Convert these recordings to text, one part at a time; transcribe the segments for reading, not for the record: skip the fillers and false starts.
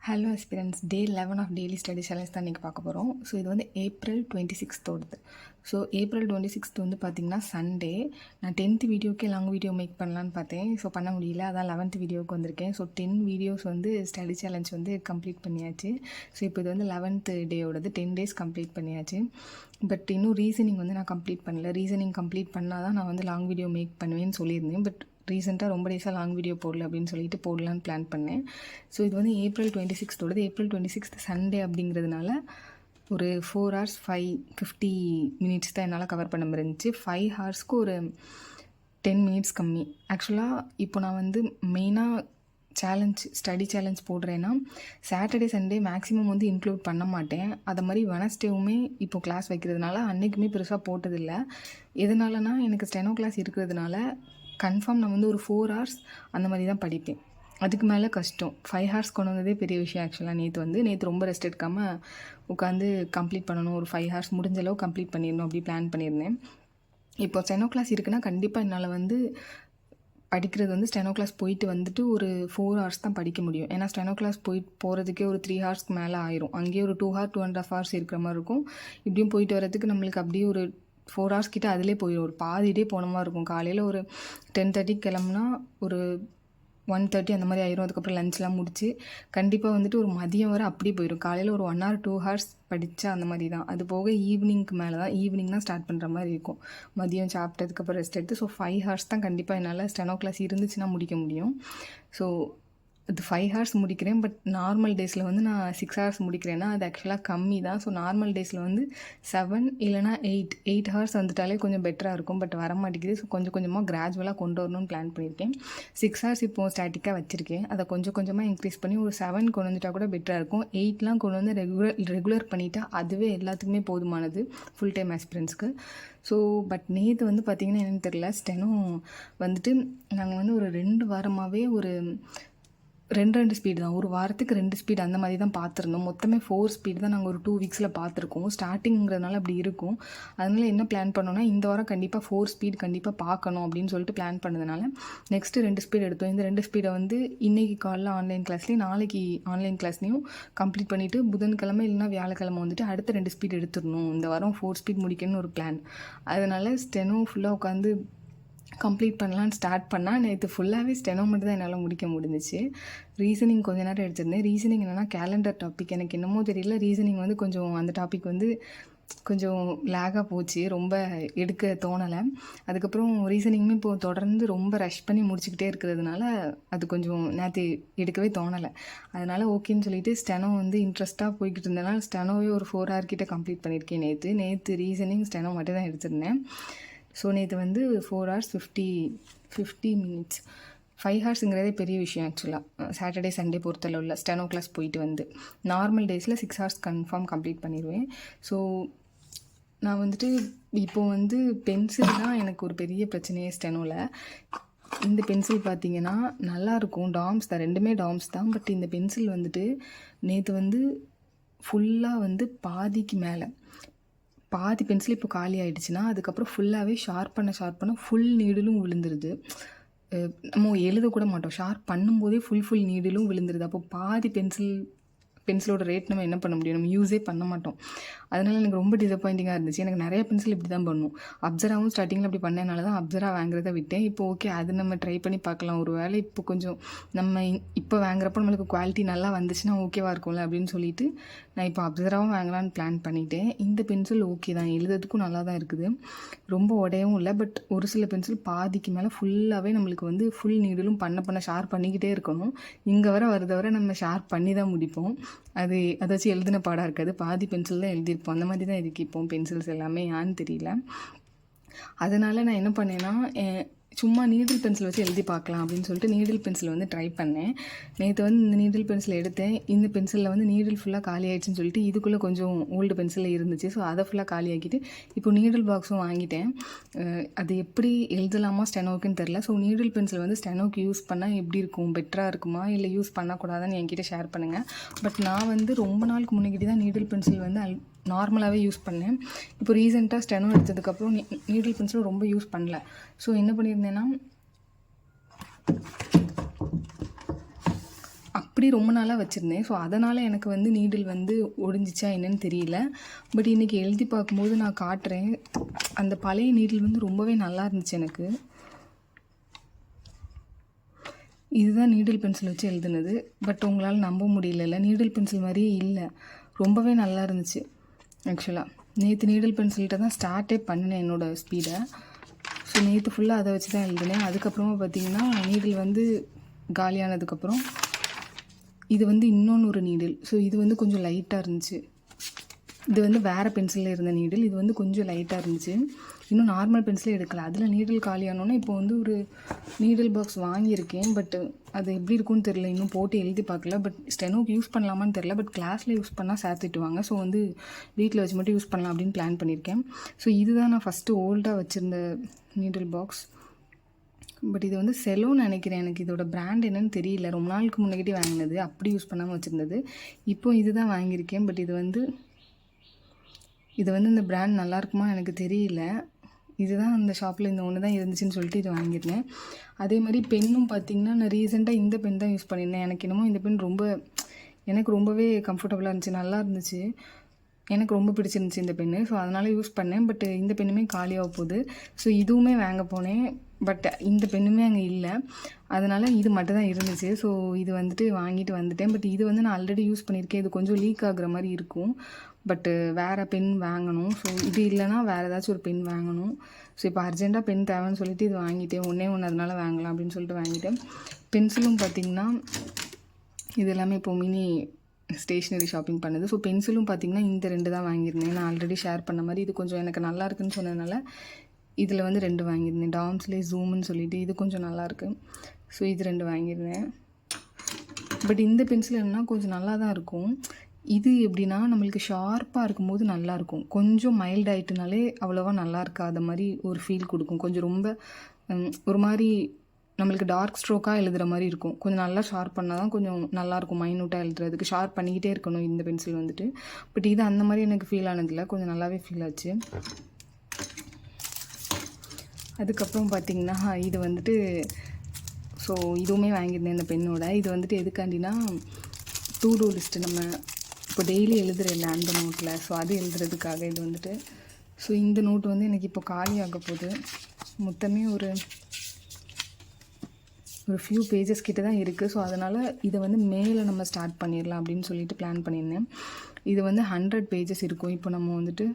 Hello aspirants, day 11 of daily study challenge தான் இன்றைக்கி பார்க்க போகிறோம். ஸோ இது வந்து April 26th. So April 26th வந்து பார்த்திங்கன்னா சண்டே. நான் 10th வீடியோக்கே லாங் வீடியோ மேக் பண்ணலான்னு பார்த்தேன். ஸோ பண்ண முடியல, அதான் 11th வீடியோவுக்கு வந்திருக்கேன். ஸோ 10 வீடியோஸ் வந்து ஸ்டடி சேலஞ்ச் வந்து கம்ப்ளீட் பண்ணியாச்சு. ஸோ இப்போ இது வந்து 11th டேயோடது 10 days கம்ப்ளீட் பண்ணியாச்சு. பட் இன்னும் ரீசனிங் வந்து நான் கம்ப்ளீட் பண்ணல. ரீசனிங் கம்ப்ளீட் பண்ணால் தான் நான் வந்து லாங் வீடியோ மேக் பண்ணுவேன்னு சொல்லியிருந்தேன். பட் ரீசெண்டாக ரொம்ப டேஸாக லாங் வீடியோ போடல அப்படின்னு சொல்லிட்டு போடலான்னு பிளான் பண்ணேன். ஸோ இது வந்து April 26th April 26th Sunday அப்படிங்கிறதுனால ஒரு 4 hours 5:50 minutes தான் என்னால் கவர் பண்ண முடிஞ்சிச்சு. 5 ஹவர்ஸ்க்கு ஒரு 10 minutes கம்மி. ஆக்சுவலாக இப்போ நான் வந்து மெயினாக ஸ்டடி சேலஞ்ச் போடுறேன்னா சாட்டர்டே சண்டே மேக்ஸிமம் வந்து இன்க்ளூட் பண்ண மாட்டேன். அதை மாதிரி வெனஸ்டேவுமே இப்போ கிளாஸ் வைக்கிறதுனால அன்றைக்குமே பெருசாக போட்டதில்லை. எதனாலனா எனக்கு ஸ்டெனோ கிளாஸ் இருக்கிறதுனால கன்ஃபார்ம் நான் வந்து ஒரு 4 hours அந்த மாதிரி தான் படிப்பேன். அதுக்கு மேலே கஷ்டம். 5 hours கொண்டு வந்ததே பெரிய விஷயம். ஆக்சுவலாக நேற்று ரொம்ப ரெஸ்ட் எடுக்காமல் உட்காந்து கம்ப்ளீட் பண்ணணும். ஒரு 5 hours முடிஞ்ச அளவு கம்ப்ளீட் பண்ணிடணும் அப்படி பிளான் பண்ணியிருந்தேன். இப்போ ஸ்டெனோ கிளாஸ் இருக்குன்னா கண்டிப்பாக என்னால் வந்து படிக்கிறது வந்து ஸ்டெனோ கிளாஸ் போயிட்டு வந்துட்டு ஒரு 4 hours தான் படிக்க முடியும். ஏன்னா ஸ்டெனோ கிளாஸ் போகிறதுக்கே ஒரு 3 hours மேலே ஆயிரும். அங்கேயே ஒரு 2 hours 2.5 hours இருக்கிற மாதிரி இருக்கும். இப்படியும் போயிட்டு வரதுக்கு நம்மளுக்கு அப்படியே ஒரு 4 hours கிட்ட அதிலே போயிடும். ஒரு பாதி டே போன மாதிரி இருக்கும். காலையில் ஒரு 10:30 கிளம்புனா ஒரு 1:30 அந்த மாதிரி ஆயிரும். அதுக்கப்புறம் லஞ்ச்லாம் முடிச்சு கண்டிப்பாக வந்துட்டு ஒரு மதியம் வரை அப்படியே போயிடும். காலையில் ஒரு 1 hour 2 hours படித்தா அந்த மாதிரி தான். அது போக ஈவினிங்க்கு மேலே தான் ஈவினிங் தான் ஸ்டார்ட் பண்ணுற மாதிரி இருக்கும். மதியம் சாப்பிட்டதுக்கப்புறம் ரெஸ்ட் எடுத்து. ஸோ 5 hours தான் கண்டிப்பாக என்னால் ஸ்டெனோ கிளாஸ் இருந்துச்சுன்னா முடிக்க முடியும். ஸோ அது 5 hours முடிக்கிறேன். பட் நார்மல் டேஸில் வந்து நான் 6 hours முடிக்கிறேன்னா அது ஆக்சுவலாக கம்மி தான். ஸோ நார்மல் டேஸில் வந்து 7 இல்லைனா 8 hours வந்துட்டாலே கொஞ்சம் பெட்டராக இருக்கும். பட் வர மாட்டேங்குது. ஸோ கொஞ்சம் கொஞ்சமாக கிராஜுவலாக கொண்டு வரணும்னு பிளான் பண்ணியிருக்கேன். 6 hours இப்போது ஸ்டாட்டிக்காக வச்சுருக்கேன். அதை கொஞ்சம் கொஞ்சமாக இன்க்ரீஸ் பண்ணி ஒரு 7 கொண்டு வந்துட்டால் கூட பெட்டராக இருக்கும். 8லாம் கொண்டு வந்து ரெகுலர் பண்ணிட்டா அதுவே எல்லாத்துக்குமே போதுமானது ஃபுல் டைம் ஆஸ்பிரன்ஸ்க்கு. ஸோ பட் நேற்று வந்து பார்த்திங்கன்னா என்னென்னு தெரில, ஸ்டெனோ வந்துட்டு நாங்கள் வந்து ஒரு 2 வாரமாகவே ஒரு 2 ஸ்பீடு தான். ஒரு வாரத்துக்கு 2 ஸ்பீடு அந்த மாதிரி தான் பார்த்துருந்தோம். மொத்தமே 4 ஸ்பீடு தான் நாங்கள் ஒரு 2 weeksல பார்த்துருக்கோம். ஸ்டார்டிங்கிறதுனால அப்படி இருக்கும். அதனால என்ன பிளான் பண்ணோன்னா இந்த வாரம் கண்டிப்பாக 4 ஸ்பீடு கண்டிப்பாக பார்க்கணும் அப்படின்னு சொல்லிட்டு பிளான் பண்ணதுனால நெக்ஸ்ட்டு 2 ஸ்பீடு எடுத்தோம். இந்த 2 ஸ்பீடை வந்து இன்றைக்கி காலைல ஆன்லைன் கிளாஸ்லேயும் நாளைக்கு ஆன்லைன் கிளாஸ்லேயும் கம்ப்ளீட் பண்ணிவிட்டு புதன்கிழமை இல்லைனா வியாழக்கிழமை வந்துட்டு அடுத்த 2 ஸ்பீடு எடுத்துடணும். இந்த வாரம் 4 ஸ்பீட் முடிக்கணும்னு ஒரு பிளான். அதனால் ஸ்டெனோ ஃபுல்லாக உட்காந்து கம்ப்ளீட் பண்ணலான்னு ஸ்டார்ட் பண்ணால் நேற்று ஃபுல்லாகவே ஸ்டெனோ மட்டும் தான் என்னால் முடிக்க முடிஞ்சிச்சு. ரீசனிங் கொஞ்ச நேரம் எடுத்திருந்தேன். ரீசனிங் என்னென்னா கேலண்டர் டாபிக். எனக்கு என்னமோ தெரியல, ரீசனிங் வந்து கொஞ்சம் அந்த டாபிக் வந்து கொஞ்சம் லேகாக போச்சு. ரொம்ப எடுக்க தோணலை. அதுக்கப்புறம் ரீசனிங்குமே இப்போது தொடர்ந்து ரொம்ப ரஷ் பண்ணி முடிச்சுக்கிட்டே இருக்கிறதுனால அது கொஞ்சம் நேற்று எடுக்கவே தோணலை. அதனால் ஓகேன்னு சொல்லிட்டு ஸ்டெனோ வந்து இன்ட்ரெஸ்ட்டாக போய்கிட்டு இருந்தனால ஸ்டெனோவே ஒரு 4 hour கிட்ட கம்ப்ளீட் பண்ணியிருக்கேன். நேற்று ரீசனிங் ஸ்டெனோ மட்டும் தான் எடுத்திருந்தேன். ஸோ நேற்று வந்து 4 hours 50 minutes. 5 hours பெரிய விஷயம் ஆக்சுவலாக. சாட்டர்டே சண்டே பொறுத்தளவில் ஸ்டெனோ கிளாஸ் போயிட்டு வந்து நார்மல் டேஸில் 6 hours கன்ஃபார்ம் கம்ப்ளீட் பண்ணிடுவேன். ஸோ நான் வந்துட்டு இப்போது வந்து பென்சில் தான் எனக்கு ஒரு பெரிய பிரச்சனையே ஸ்டெனோவில். இந்த பென்சில் பார்த்திங்கன்னா நல்லாயிருக்கும். டாம்ஸ் தான், 2மே டாம்ஸ் தான். பட் இந்த பென்சில் வந்துட்டு நேற்று வந்து ஃபுல்லாக வந்து பாதிக்கு மேலே பாதி பென்சில் இப்போ காலி ஆகிடுச்சுன்னா அதுக்கப்புறம் ஃபுல்லாகவே ஷார்ப் பண்ண ஃபுல் நீடிலும் விழுந்துருது. நம்ம எழுதக்கூட மாட்டோம், ஷார்ப் பண்ணும்போதே ஃபுல் நீடிலும் விழுந்துருது. அப்போ பாதி பென்சிலோட ரேட் நம்ம என்ன பண்ண முடியும்? நம்ம யூஸே பண்ண மாட்டோம். அதனால் எனக்கு ரொம்ப டிசப்பாயிண்டிங்காக இருந்துச்சு. எனக்கு நிறைய பென்சில் இப்படி தான் பண்ணும். அப்சராவும் ஸ்டார்டிங்கில் அப்படி பண்ணனால தான் அப்சரா வாங்குறத விட்டேன். இப்போ ஓகே, அது நம்ம ட்ரை பண்ணி பார்க்கலாம். ஒரு வேளை இப்போ கொஞ்சம் நம்ம இப்போ வாங்குறப்போ நம்மளுக்கு குவாலிட்டி நல்லா வந்துச்சுன்னா ஓகேவாக இருக்கும்ல அப்படின்னு சொல்லிட்டு நான் இப்போ அப்சராவும் வாங்கலான்னு பிளான் பண்ணிட்டேன். இந்த பென்சில் ஓகே தான், எழுதுறதுக்கும் நல்லா தான் இருக்குது, ரொம்ப உடையவும் இல்லை. பட் ஒரு சில பென்சில் பாதிக்கு மேலே ஃபுல்லாகவே நம்மளுக்கு வந்து ஃபுல் நீடிலும் பண்ண ஷார்ப் பண்ணிக்கிட்டே இருக்கணும். இங்கே வர நம்ம ஷார்ப் பண்ணி தான் முடிப்போம். அது அதாச்சும் எழுதின பாடாக இருக்காது, பாதி பென்சில் தான் எழுதியிருப்போம். அந்த மாதிரி தான் இதுக்கு இப்போ பென்சில்ஸ் எல்லாமே ஏன்னு தெரியல. அதனால் நான் என்ன பண்ணேன்னா சும்மா நீடில் பென்சில் வச்சு எழுதி பார்க்கலாம் அப்படின்னு சொல்லிட்டு நீடில் பென்சில் வந்து ட்ரை பண்ணேன். நேற்று வந்து இந்த நீடில் பென்சில் எடுத்தேன். இந்த பென்சிலில் வந்து நீடில் ஃபுல்லாக காலி ஆகிடுச்சின்னு சொல்லிட்டு இதுக்குள்ளே கொஞ்சம் ஓல்டு பென்சிலில் இருந்துச்சு. ஸோ அதை ஃபுல்லாக காலி ஆக்கிட்டு இப்போ நீடில் பாக்ஸும் வாங்கிட்டேன். அது எப்படி எழுதலாமா ஸ்டெனோக்குன்னு தெரில. ஸோ நீடில் பென்சில் வந்து ஸ்டெனோக்கு யூஸ் பண்ணால் எப்படி இருக்கும், பெட்டராக இருக்குமா இல்லை யூஸ் பண்ணக்கூடாதான்னு என்கிட்ட ஷேர் பண்ணுங்கள். பட் நான் வந்து ரொம்ப நாளுக்கு முன்னாடி தான் நீடில் பென்சில் வந்து நார்மலாகவே யூஸ் பண்ணேன். இப்போ ரீசெண்டாக ஸ்டெனோ எடுத்ததுக்கப்புறம் நீடில் பென்சில் ரொம்ப யூஸ் பண்ணல. ஸோ என்ன பண்ணியிருந்தேன்னா அப்படி ரொம்ப நாளாக வச்சுருந்தேன். ஸோ அதனால் எனக்கு வந்து நீடில் வந்து ஒடிஞ்சிச்சா என்னன்னு தெரியல. பட் இன்றைக்கி எழுதி பார்க்கும்போது நான் காட்டுறேன். அந்த பழைய நீடில் வந்து ரொம்பவே நல்லா இருந்துச்சு எனக்கு. இதுதான் நீடில் பென்சில் வச்சு எழுதுனது. பட் உங்களால் நம்ப முடியல, நீடில் பென்சில் மாதிரியே இல்லை. ரொம்பவே நல்லா இருந்துச்சு. ஆக்சுவலாக நேற்று நீடில் பென்சில்கிட்ட தான் ஸ்டார்ட்டே பண்ணினேன் என்னோடய ஸ்பீடை. ஸோ நேற்று ஃபுல்லாக அதை வச்சு தான் எழுதினேன். அதுக்கப்புறமா பார்த்திங்கன்னா நீடில் வந்து காலியானதுக்கப்புறம் இது வந்து இன்னொன்று ஒரு நீடில். ஸோ இது வந்து கொஞ்சம் லைட்டாக இருந்துச்சு. இது வந்து வேறு பென்சிலில் இருந்த நீடில். இது வந்து கொஞ்சம் லைட்டாக இருந்துச்சு. இன்னும் நார்மல் பென்சிலே எடுக்கலை. அதில் நீடில் காலியானோன்னா இப்போ வந்து ஒரு நீடில் பாக்ஸ் வாங்கியிருக்கேன். பட் அது எப்படி இருக்குன்னு தெரில, இன்னும் போட்டு எழுதி பார்க்கல. பட் ஸ்டெனோக்கு யூஸ் பண்ணலாமான்னு தெரில. பட் கிளாஸில் யூஸ் பண்ணால் சார் திட்டுவாங்க. ஸோ வந்து வீட்டில் வச்சு மட்டும் யூஸ் பண்ணலாம் அப்படின்னு பிளான் பண்ணியிருக்கேன். ஸோ இதுதான் நான் ஃபஸ்ட்டு ஓல்டாக வச்சுருந்த நீடில் பாக்ஸ். பட் இது வந்து செலோன்னு நினைக்கிறேன். எனக்கு இதோட பிராண்ட் என்னன்னு தெரியல. ரொம்ப நாளுக்கு முன்னாடி வாங்கினது, அப்படி யூஸ் பண்ணாமல் வச்சுருந்தது. இப்போ இது தான் வாங்கியிருக்கேன். பட் இது வந்து இந்த பிராண்ட் நல்லா இருக்குமா எனக்கு தெரியல. இதுதான் அந்த ஷாப்பில் இந்த ஒன்று தான் இருந்துச்சுன்னு சொல்லிட்டு இது வாங்கியிருந்தேன். அதே மாதிரி பென்னும் பார்த்திங்கன்னா நான் ரீசெண்டாக இந்த பென் தான் யூஸ் பண்ணியிருந்தேன். எனக்கு என்னமோ இந்த பென் எனக்கு ரொம்பவே கம்ஃபர்டபுளாக இருந்துச்சு, நல்லா இருந்துச்சு. எனக்கு ரொம்ப பிடிச்சிருந்துச்சி இந்த பென்னு. ஸோ அதனால் யூஸ் பண்ணேன். பட் இந்த பெண்ணுமே காலியாக போகுது. ஸோ இதுவுமே வாங்க போனேன். பட் இந்த பெண்ணுமே அங்கே இல்லை. அதனால் இது மட்டும் தான் இருந்துச்சு. ஸோ இது வந்துட்டு வாங்கிட்டு வந்துட்டேன். பட் இது வந்து நான் ஆல்ரெடி யூஸ் பண்ணியிருக்கேன். இது கொஞ்சம் லீக் ஆகுற மாதிரி இருக்கும். பட்டு வேறு பென் வாங்கணும். ஸோ இது இல்லைனா வேறு ஏதாச்சும் ஒரு பென் வாங்கணும். ஸோ இப்போ அர்ஜெண்ட்டாக பென் தேவைன்னு சொல்லிட்டு இது வாங்கிட்டேன். ஒன்று அதனால் வாங்கலாம் அப்படின்னு சொல்லிட்டு வாங்கிட்டேன். பென்சிலும் பார்த்திங்கன்னா இது எல்லாமே இப்போ மினி ஸ்டேஷ்னரி ஷாப்பிங் பண்ணுது. ஸோ பென்சிலும் பார்த்திங்கன்னா இந்த 2 தான் வாங்கியிருந்தேன். நான் ஆல்ரெடி ஷேர் பண்ண மாதிரி இது கொஞ்சம் எனக்கு நல்லா இருக்குன்னு சொன்னதுனால இதில் வந்து 2 வாங்கியிருந்தேன். டாம்ஸ்லே ஜூம்னு சொல்லிட்டு இது கொஞ்சம் நல்லாயிருக்கு. ஸோ இது 2 வாங்கியிருந்தேன். பட் இந்த பென்சில் என்னன்னா கொஞ்சம் நல்லா தான் இருக்கும். இது எப்படின்னா நம்மளுக்கு ஷார்ப்பாக இருக்கும்போது நல்லாயிருக்கும். கொஞ்சம் மைல்ட் ஆகிட்டுனாலே அவ்வளோவா நல்லா இருக்காத மாதிரி ஒரு ஃபீல் கொடுக்கும். கொஞ்சம் ரொம்ப ஒரு மாதிரி நம்மளுக்கு டார்க் ஸ்ட்ரோக்காக எழுதுகிற மாதிரி இருக்கும். கொஞ்சம் நல்லா ஷார்ப் பண்ணால் தான் கொஞ்சம் நல்லாயிருக்கும் மைனூட்டாக எழுதுறதுக்கு. ஷார்ப் பண்ணிக்கிட்டே இருக்கணும் இந்த பென்சில் வந்துட்டு. பட் இது அந்த மாதிரி எனக்கு ஃபீல் ஆனதில்லை, கொஞ்சம் நல்லாவே ஃபீல் ஆச்சு. அதுக்கப்புறம் பார்த்திங்கன்னா இது வந்துட்டு ஸோ இதுவுமே வாங்கியிருந்தேன் இந்த பெண்ணோட. இது வந்துட்டு எதுக்காண்டினா டூ டூ லிஸ்ட்டு நம்ம இப்போ டெய்லி எழுதுறதில்ல அந்த நோட்டில். ஸோ அது எழுதுறதுக்காக இது வந்துட்டு. ஸோ இந்த நோட்டு வந்து எனக்கு இப்போ காலியாக போகுது. மொத்தமே ஒரு ஃபியூ பேஜஸ் கிட்ட தான் இருக்குது. ஸோ அதனால் இதை வந்து மேலே நம்ம ஸ்டார்ட் பண்ணிடலாம் அப்படின்னு சொல்லிட்டு பிளான் பண்ணியிருந்தேன். இது வந்து 100 பேஜஸ் இருக்கும். இப்போ நம்ம வந்துட்டு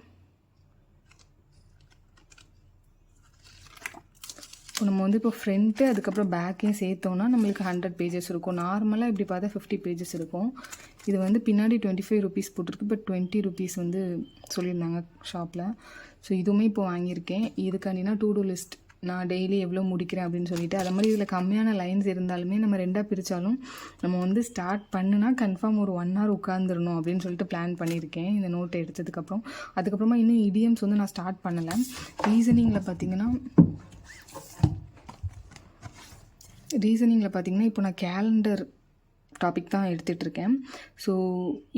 இப்போ ஃப்ரண்ட்டு அதுக்கப்புறம் பேக்கையும் சேர்த்தோன்னா நம்மளுக்கு 100 பேஜஸ் இருக்கும். நார்மலாக இப்படி பார்த்தா 50 பேஜஸ் இருக்கும். இது வந்து பின்னாடி 25 ருபீஸ் போட்டிருக்கு. பட் 20 ருபீஸ் வந்து சொல்லியிருந்தாங்க ஷாப்பில். ஸோ இதுவுமே இப்போ வாங்கியிருக்கேன். இதுக்காண்டினா டூ டூ லிஸ்ட் நான் டெய்லி எவ்வளோ முடிக்கிறேன் அப்படின்னு சொல்லிட்டு. அது மாதிரி இதில் கம்மியான லைன்ஸ் இருந்தாலுமே நம்ம 2ஆக பிரித்தாலும் நம்ம வந்து ஸ்டார்ட் பண்ணுனா கன்ஃபார்ம் ஒரு 1 hour உட்காந்துடணும் அப்படின்னு சொல்லிட்டு பிளான் பண்ணியிருக்கேன் இந்த நோட்டை எடுத்ததுக்கப்புறம். அதுக்கப்புறமா இன்னும் இடியம்ஸ் வந்து நான் ஸ்டார்ட் பண்ணலை. ரீசனிங்கில் பார்த்திங்கன்னா இப்போ நான் கேலண்டர் டாபிக் தான் எடுத்துகிட்ருக்கேன். ஸோ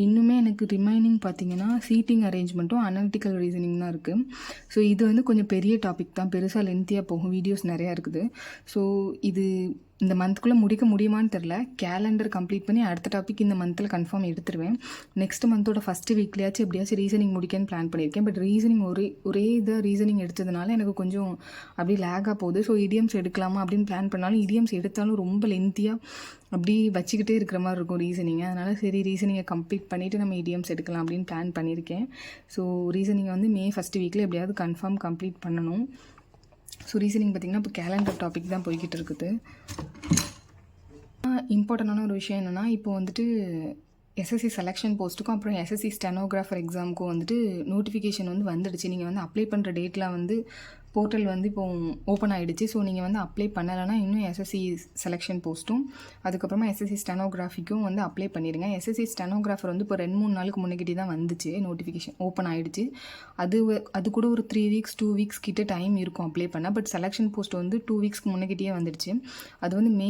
இன்னுமே எனக்கு ரிமைனிங் பார்த்திங்கன்னா சீட்டிங் அரேஞ்ச்மெண்ட்டும் அனலிட்டிக்கல் ரீசனிங் தான் இருக்குது. ஸோ இது வந்து கொஞ்சம் பெரிய டாபிக் தான், பெருசாக லென்த்தியாக போகும், வீடியோஸ் நிறையா இருக்குது. ஸோ இது இந்த மந்த்துக்குள்ளே முடிக்க முடியுமான்னு தெரில. கேலண்டர் கம்ப்ளீட் பண்ணி அடுத்த டாபிக் இந்த மந்தில் கன்ஃபார்ம் எடுத்துருவேன். நெக்ஸ்ட் மந்தோட ஃபஸ்ட்டு வீக்லேயாச்சும் எப்படியாச்சும் ரீசனிங் முடிக்கன்னு பிளான் பண்ணியிருக்கேன். பட் ரீசனிங் ஒரே இதை ரீசனிங் எடுத்ததுனால எனக்கு கொஞ்சம் அப்படி லேகாக போகுது. ஸோ இடியம்ஸ் எடுக்கலாமா அப்படின்னு பிளான் பண்ணாலும் இடியம்ஸ் எடுத்தாலும் ரொம்ப லென்த்தியாக அப்படி வச்சுக்கிட்டே இருக்கிற மாதிரி இருக்கும் ரீசனிங்கை. அதனால் சரி ரீசனிங்கை கம்ப்ளீட் பண்ணிவிட்டு நம்ம இடியம்ஸ் எடுக்கலாம் அப்படின்னு பிளான் பண்ணியிருக்கேன். ஸோ ரீசனிங்கை வந்து மே ஃபஸ்ட்டு வீக்கில் எப்படியாவது கன்ஃபார்ம் கம்ப்ளீட் பண்ணணும். ஸோ ரீசனிங் பார்த்திங்கன்னா இப்போ கேலண்டர் டாபிக் தான் போய்கிட்டு இருக்குது. இம்பார்ட்டண்டான ஒரு விஷயம் என்னென்னா இப்போ வந்துட்டு எஸ்எஸ்சி செலெக்ஷன் போஸ்ட்டுக்கும் அப்புறம் எஸ்எஸ்சி ஸ்டெனோகிராஃபர் எக்ஸாமுக்கும் வந்துட்டு நோட்டிஃபிகேஷன் வந்து வந்துடுச்சு. நீங்கள் வந்து அப்ளை பண்ணுற டேட்டில் வந்து போர்ட்டல் வந்து இப்போ ஓப்பன் ஆகிடுச்சு. ஸோ நீங்கள் வந்து அப்ளை பண்ணலைன்னா இன்னும் எஸ்எஸ்சி செலெக்ஷன் போஸ்ட்டும் அதுக்கப்புறமா எஸ்எஸ்சி ஸ்டெனோகிராஃபிக்கும் வந்து அப்ளை பண்ணிடுங்க. எஸ்எஸ்சி ஸ்டெனோகிராஃபர் வந்து இப்போ 2-3 நாளுக்கு முன்னாடி தான் வந்துச்சு, நோட்டிஃபிகேஷன் ஓப்பன் ஆகிடுச்சு. அது கூட ஒரு 3 வீக்ஸ் 2 வீக்ஸ் கிட்ட டைம் இருக்கும் அப்ளை பண்ண. பட் செலெக்ஷன் போஸ்ட் வந்து 2 வீக்ஸ்க்கு முன்னாடியே வந்துடுச்சு. அது வந்து மே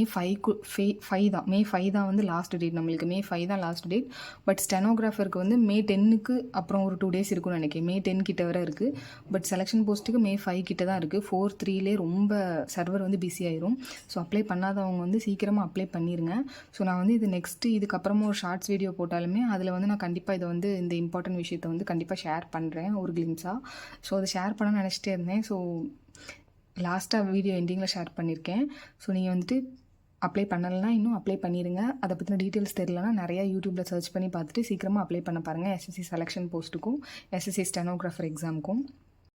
5 தான் வந்து லாஸ்ட் டேட். நம்மளுக்கு மே 5 தான் லாஸ்ட் டேட். பட் ஸ்டெனோகிராஃபருக்கு வந்து மே 10க்கு அப்புறம் ஒரு 2 days இருக்கும்னு நினைக்கிறேன். மே 10 கிட்ட வரை இருக்குது. பட் செலெக்ஷன் போஸ்ட்டுக்கு மே 5 கிட்ட தான் இருக்குது. 4.3லே ரொம்ப சர்வர் வந்து பிஸி ஆயிரும். ஸோ அப்ளை பண்ணாதவங்க வந்து சீக்கிரமாக அப்ளை பண்ணிடுங்க. ஸோ நான் வந்து இது நெக்ஸ்ட்டு இதுக்கப்புறமா ஒரு ஷார்ட்ஸ் வீடியோ போட்டாலுமே அதில் வந்து நான் கண்டிப்பாக இதை வந்து இந்த இம்பார்ட்டன்ட் விஷயத்தை வந்து கண்டிப்பாக ஷேர் பண்ணுறேன் ஒரு கிளிம்ஸாக. ஸோ அதை ஷேர் பண்ண நினச்சிட்டே இருந்தேன். ஸோ லாஸ்ட்டாக வீடியோ எண்டிங்கில் ஷேர் பண்ணியிருக்கேன். ஸோ நீங்கள் வந்துட்டு அப்ளை பண்ணலைன்னா இன்னும் அப்ளை பண்ணிடுங்க. அதை பற்றின டீட்டெயில்ஸ் தெரியலனா நிறையா யூடியூப்பில் சர்ச் பண்ணி பார்த்துட்டு சீக்கிரமாக அப்ளை பண்ண பாருங்கள். எஸ்எஸ்சி செலெக்ஷன் போஸ்ட்டுக்கும் எஸ்எஸ்சி ஸ்டெனோகிராஃபர் எக்ஸாமுக்கும்.